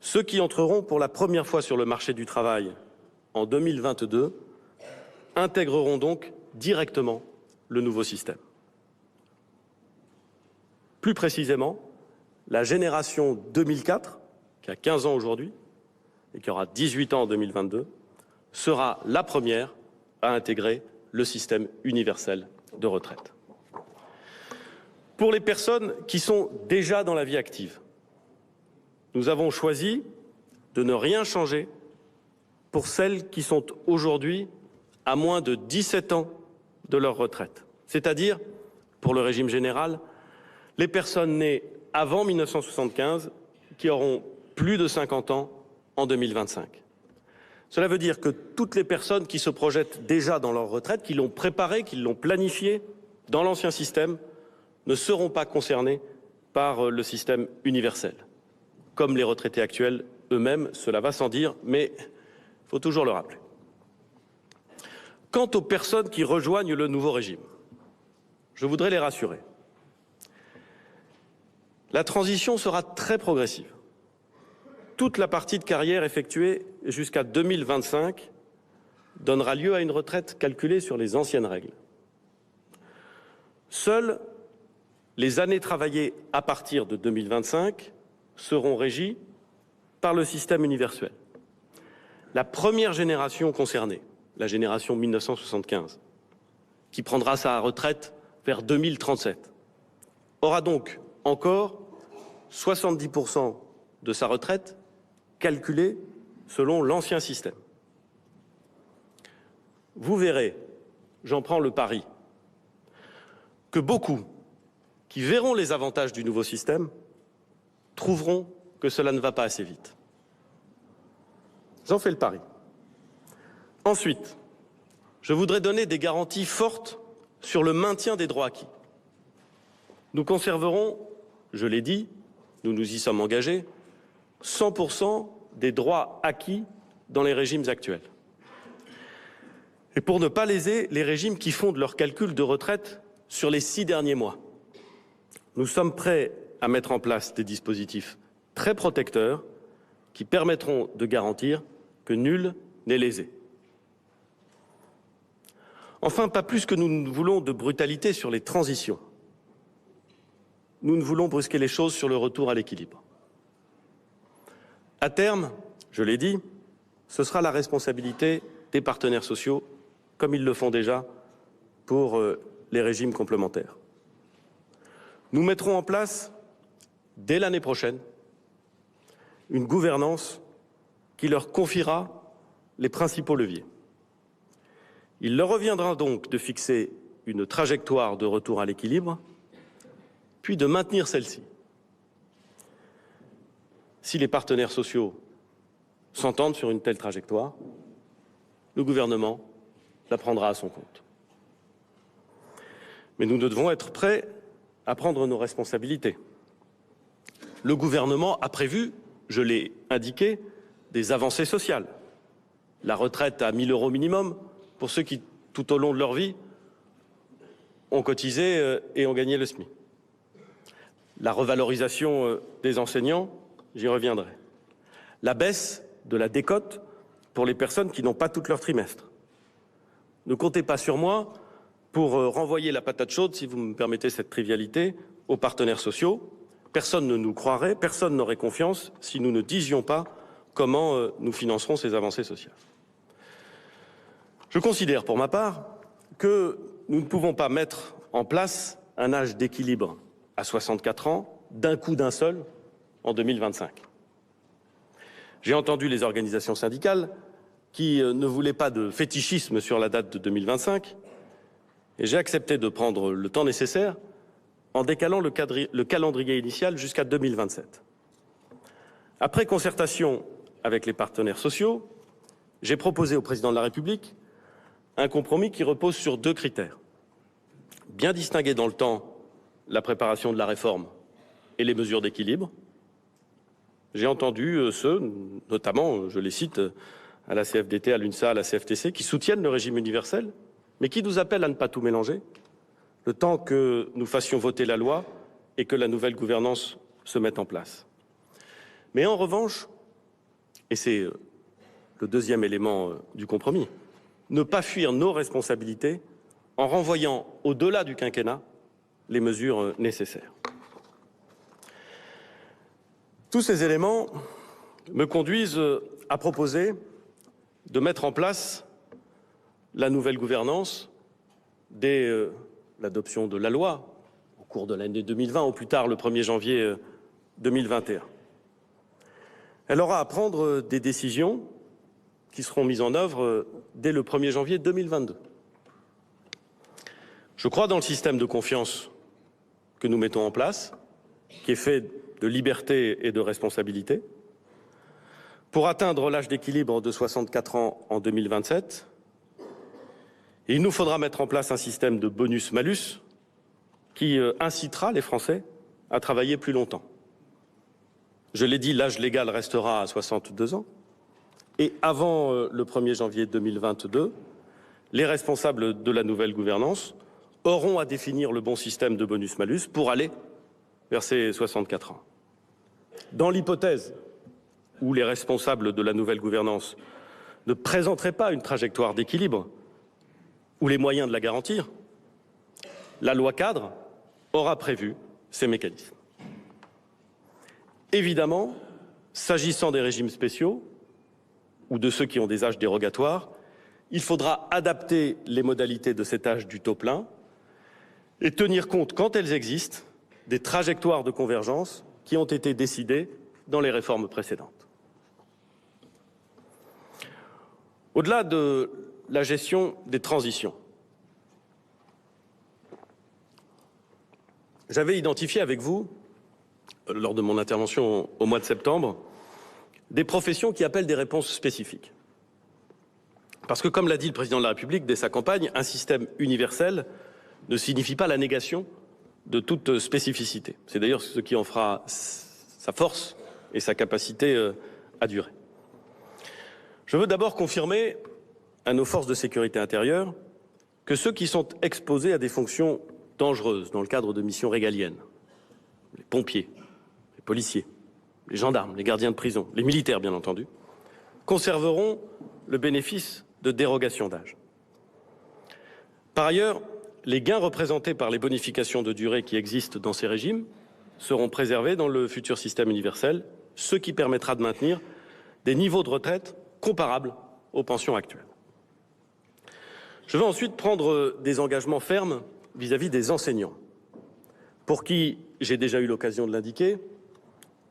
Ceux qui entreront pour la première fois sur le marché du travail en 2022 intégreront donc directement le nouveau système. Plus précisément, la génération 2004, qui a 15 ans aujourd'hui et qui aura 18 ans en 2022, sera la première à intégrer le système universel de retraite. Pour les personnes qui sont déjà dans la vie active, nous avons choisi de ne rien changer pour celles qui sont aujourd'hui à moins de 17 ans de leur retraite, c'est-à-dire, pour le régime général, les personnes nées avant 1975 qui auront plus de 50 ans en 2025. Cela veut dire que toutes les personnes qui se projettent déjà dans leur retraite, qui l'ont préparée, qui l'ont planifiée dans l'ancien système, ne seront pas concernées par le système universel. Comme les retraités actuels eux-mêmes, cela va sans dire, mais il faut toujours le rappeler. Quant aux personnes qui rejoignent le nouveau régime, je voudrais les rassurer. La transition sera très progressive. Toute la partie de carrière effectuée jusqu'à 2025 donnera lieu à une retraite calculée sur les anciennes règles. Seules les années travaillées à partir de 2025 seront régies par le système universel. La première génération concernée, la génération 1975, qui prendra sa retraite vers 2037, aura donc encore 70% de sa retraite calculée selon l'ancien système. Vous verrez, j'en prends le pari, que beaucoup qui verront les avantages du nouveau système trouveront que cela ne va pas assez vite. J'en fais le pari. Ensuite, je voudrais donner des garanties fortes sur le maintien des droits acquis. Nous conserverons, je l'ai dit, nous nous y sommes engagés, 100% des droits acquis dans les régimes actuels. Et pour ne pas léser les régimes qui fondent leur calcul de retraite sur les 6 derniers mois, nous sommes prêts à mettre en place des dispositifs très protecteurs qui permettront de garantir que nul n'est lésé. Enfin, pas plus que nous ne voulons de brutalité sur les transitions. Nous ne voulons brusquer les choses sur le retour à l'équilibre. À terme, je l'ai dit, ce sera la responsabilité des partenaires sociaux, comme ils le font déjà pour les régimes complémentaires. Nous mettrons en place, dès l'année prochaine, une gouvernance qui leur confiera les principaux leviers. Il leur reviendra donc de fixer une trajectoire de retour à l'équilibre, puis de maintenir celle-ci. Si les partenaires sociaux s'entendent sur une telle trajectoire, le gouvernement la prendra à son compte. Mais nous devons être prêts à prendre nos responsabilités. Le gouvernement a prévu, je l'ai indiqué, des avancées sociales. La retraite à 1 000 € minimum pour ceux qui, tout au long de leur vie, ont cotisé et ont gagné le SMIC. La revalorisation des enseignants, j'y reviendrai. La baisse de la décote pour les personnes qui n'ont pas tout leur trimestre. Ne comptez pas sur moi pour renvoyer la patate chaude, si vous me permettez cette trivialité, aux partenaires sociaux. Personne ne nous croirait, personne n'aurait confiance si nous ne disions pas comment nous financerons ces avancées sociales. Je considère pour ma part que nous ne pouvons pas mettre en place un âge d'équilibre à 64 ans, d'un coup d'un seul, en 2025. J'ai entendu les organisations syndicales qui ne voulaient pas de fétichisme sur la date de 2025 et j'ai accepté de prendre le temps nécessaire en décalant le calendrier initial jusqu'à 2027. Après concertation avec les partenaires sociaux, j'ai proposé au président de la République un compromis qui repose sur 2 critères. Bien distinguer dans le temps la préparation de la réforme et les mesures d'équilibre. J'ai entendu ceux, notamment, je les cite, à la CFDT, à l'UNSA, à la CFTC, qui soutiennent le régime universel, mais qui nous appellent à ne pas tout mélanger, le temps que nous fassions voter la loi et que la nouvelle gouvernance se mette en place. Mais en revanche, et c'est le deuxième élément du compromis, ne pas fuir nos responsabilités en renvoyant au-delà du quinquennat les mesures nécessaires. Tous ces éléments me conduisent à proposer de mettre en place la nouvelle gouvernance dès l'adoption de la loi au cours de l'année 2020, au plus tard le 1er janvier 2021. Elle aura à prendre des décisions qui seront mises en œuvre dès le 1er janvier 2022. Je crois dans le système de confiance que nous mettons en place, qui est fait de liberté et de responsabilité, pour atteindre l'âge d'équilibre de 64 ans en 2027. Et il nous faudra mettre en place un système de bonus-malus qui incitera les Français à travailler plus longtemps. Je l'ai dit, l'âge légal restera à 62 ans. Et avant le 1er janvier 2022, les responsables de la nouvelle gouvernance auront à définir le bon système de bonus-malus pour aller vers ces 64 ans. Dans l'hypothèse où les responsables de la nouvelle gouvernance ne présenteraient pas une trajectoire d'équilibre ou les moyens de la garantir, la loi cadre aura prévu ces mécanismes. Évidemment, s'agissant des régimes spéciaux ou de ceux qui ont des âges dérogatoires, il faudra adapter les modalités de cet âge du taux plein et tenir compte, quand elles existent, des trajectoires de convergence qui ont été décidées dans les réformes précédentes. Au-delà de la gestion des transitions, j'avais identifié avec vous, lors de mon intervention au mois de septembre, des professions qui appellent des réponses spécifiques. Parce que, comme l'a dit le président de la République dès sa campagne, un système universel ne signifie pas la négation de toute spécificité. C'est d'ailleurs ce qui en fera sa force et sa capacité à durer. Je veux d'abord confirmer à nos forces de sécurité intérieure que ceux qui sont exposés à des fonctions dangereuses dans le cadre de missions régaliennes, les pompiers, les policiers, les gendarmes, les gardiens de prison, les militaires bien entendu, conserveront le bénéfice de dérogations d'âge. Par ailleurs, les gains représentés par les bonifications de durée qui existent dans ces régimes seront préservés dans le futur système universel, ce qui permettra de maintenir des niveaux de retraite comparables aux pensions actuelles. Je veux ensuite prendre des engagements fermes vis-à-vis des enseignants, pour qui, j'ai déjà eu l'occasion de l'indiquer,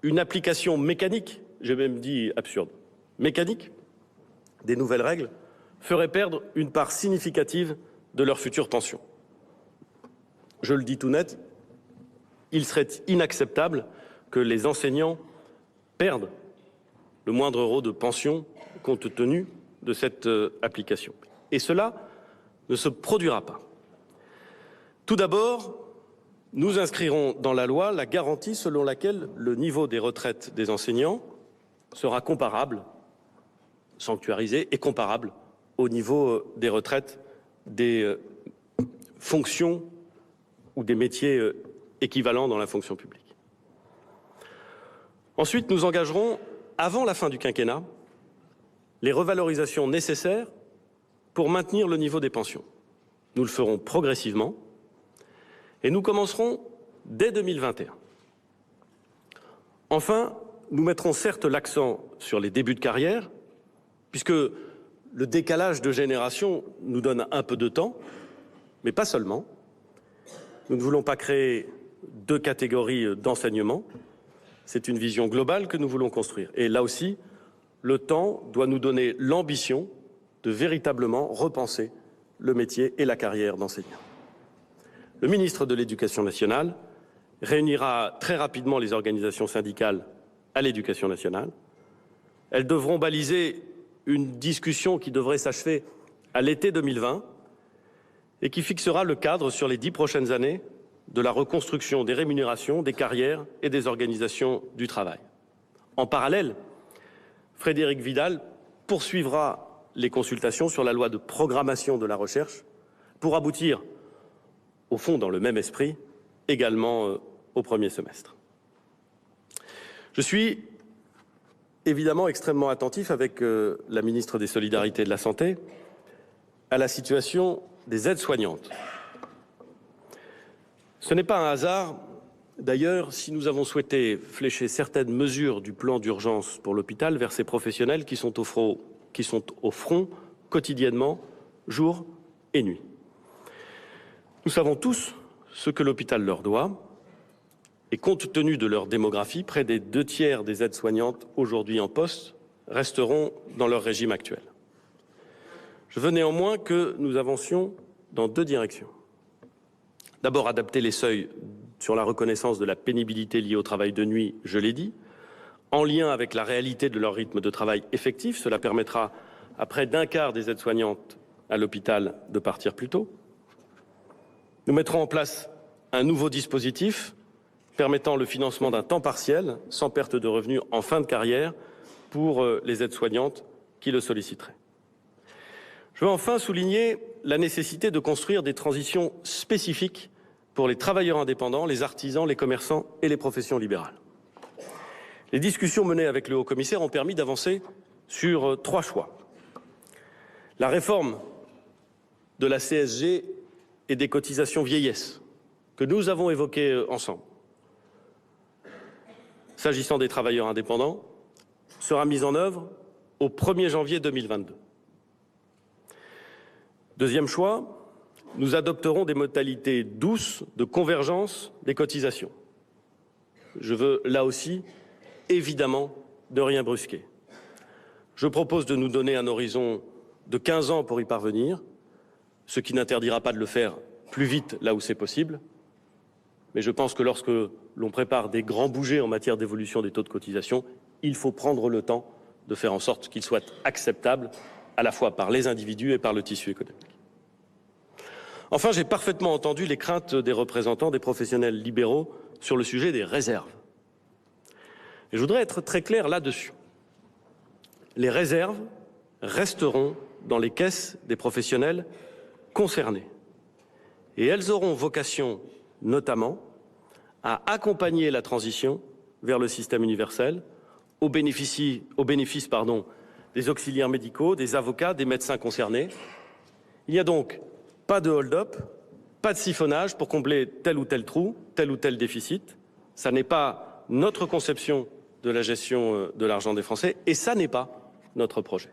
une application mécanique, j'ai même dit absurde, mécanique des nouvelles règles ferait perdre une part significative de leur future pension. Je le dis tout net, il serait inacceptable que les enseignants perdent le moindre euro de pension compte tenu de cette application. Et cela ne se produira pas. Tout d'abord, nous inscrirons dans la loi la garantie selon laquelle le niveau des retraites des enseignants sera comparable, sanctuarisé et comparable au niveau des retraites des fonctions ou des métiers équivalents dans la fonction publique. Ensuite, nous engagerons, avant la fin du quinquennat, les revalorisations nécessaires pour maintenir le niveau des pensions. Nous le ferons progressivement et nous commencerons dès 2021. Enfin, nous mettrons certes l'accent sur les débuts de carrière, puisque le décalage de génération nous donne un peu de temps, mais pas seulement. Nous ne voulons pas créer deux catégories d'enseignement. C'est une vision globale que nous voulons construire. Et là aussi, le temps doit nous donner l'ambition de véritablement repenser le métier et la carrière d'enseignant. Le ministre de l'Éducation nationale réunira très rapidement les organisations syndicales à l'Éducation nationale. Elles devront baliser une discussion qui devrait s'achever à l'été 2020 et qui fixera le cadre sur les 10 prochaines années de la reconstruction des rémunérations, des carrières et des organisations du travail. En parallèle, Frédérique Vidal poursuivra les consultations sur la loi de programmation de la recherche pour aboutir, au fond dans le même esprit, également au premier semestre. Je suis évidemment extrêmement attentifs avec la ministre des Solidarités et de la Santé à la situation des aides-soignantes. Ce n'est pas un hasard, d'ailleurs, si nous avons souhaité flécher certaines mesures du plan d'urgence pour l'hôpital vers ces professionnels qui sont au front quotidiennement, jour et nuit. Nous savons tous ce que l'hôpital leur doit et compte tenu de leur démographie, près des 2/3 des aides-soignantes aujourd'hui en poste resteront dans leur régime actuel. Je veux néanmoins que nous avancions dans 2 directions. D'abord, adapter les seuils sur la reconnaissance de la pénibilité liée au travail de nuit, je l'ai dit, en lien avec la réalité de leur rythme de travail effectif. Cela permettra à près d'un quart des aides-soignantes à l'hôpital de partir plus tôt. Nous mettrons en place un nouveau dispositif permettant le financement d'un temps partiel sans perte de revenus en fin de carrière pour les aides-soignantes qui le solliciteraient. Je veux enfin souligner la nécessité de construire des transitions spécifiques pour les travailleurs indépendants, les artisans, les commerçants et les professions libérales. Les discussions menées avec le haut-commissaire ont permis d'avancer sur 3 choix. La réforme de la CSG et des cotisations vieillesse que nous avons évoquées ensemble, s'agissant des travailleurs indépendants, sera mise en œuvre au 1er janvier 2022. Deuxième choix, nous adopterons des modalités douces de convergence des cotisations. Je veux là aussi, évidemment, de rien brusquer. Je propose de nous donner un horizon de 15 ans pour y parvenir, ce qui n'interdira pas de le faire plus vite là où c'est possible. Mais je pense que lorsque l'on prépare des grands bougets en matière d'évolution des taux de cotisation, il faut prendre le temps de faire en sorte qu'ils soient acceptables à la fois par les individus et par le tissu économique. Enfin, j'ai parfaitement entendu les craintes des représentants des professionnels libéraux sur le sujet des réserves. Et je voudrais être très clair là-dessus. Les réserves resteront dans les caisses des professionnels concernés. Et elles auront vocation, notamment, à accompagner la transition vers le système universel au bénéfice des auxiliaires médicaux, des avocats, des médecins concernés. Il n'y a donc pas de hold-up, pas de siphonnage pour combler tel ou tel trou, tel ou tel déficit. Ça n'est pas notre conception de la gestion de l'argent des Français et ça n'est pas notre projet.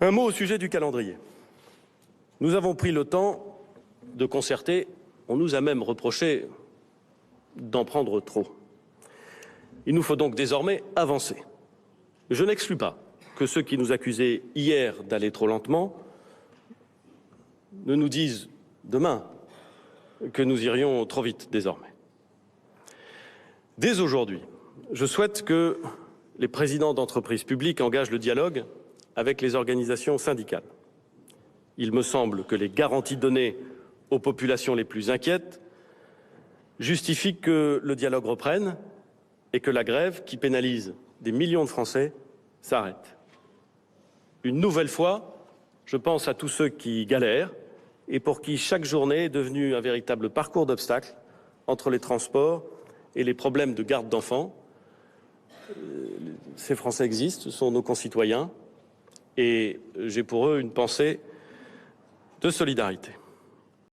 Un mot au sujet du calendrier. Nous avons pris le temps de concerter, on nous a même reproché d'en prendre trop. Il nous faut donc désormais avancer. Je n'exclus pas que ceux qui nous accusaient hier d'aller trop lentement ne nous disent demain que nous irions trop vite désormais. Dès aujourd'hui, je souhaite que les présidents d'entreprises publiques engagent le dialogue avec les organisations syndicales. Il me semble que les garanties données aux populations les plus inquiètes justifient que le dialogue reprenne et que la grève, qui pénalise des millions de Français, s'arrête. Une nouvelle fois, je pense à tous ceux qui galèrent et pour qui chaque journée est devenue un véritable parcours d'obstacles entre les transports et les problèmes de garde d'enfants. Ces Français existent, ce sont nos concitoyens et j'ai pour eux une pensée de solidarité.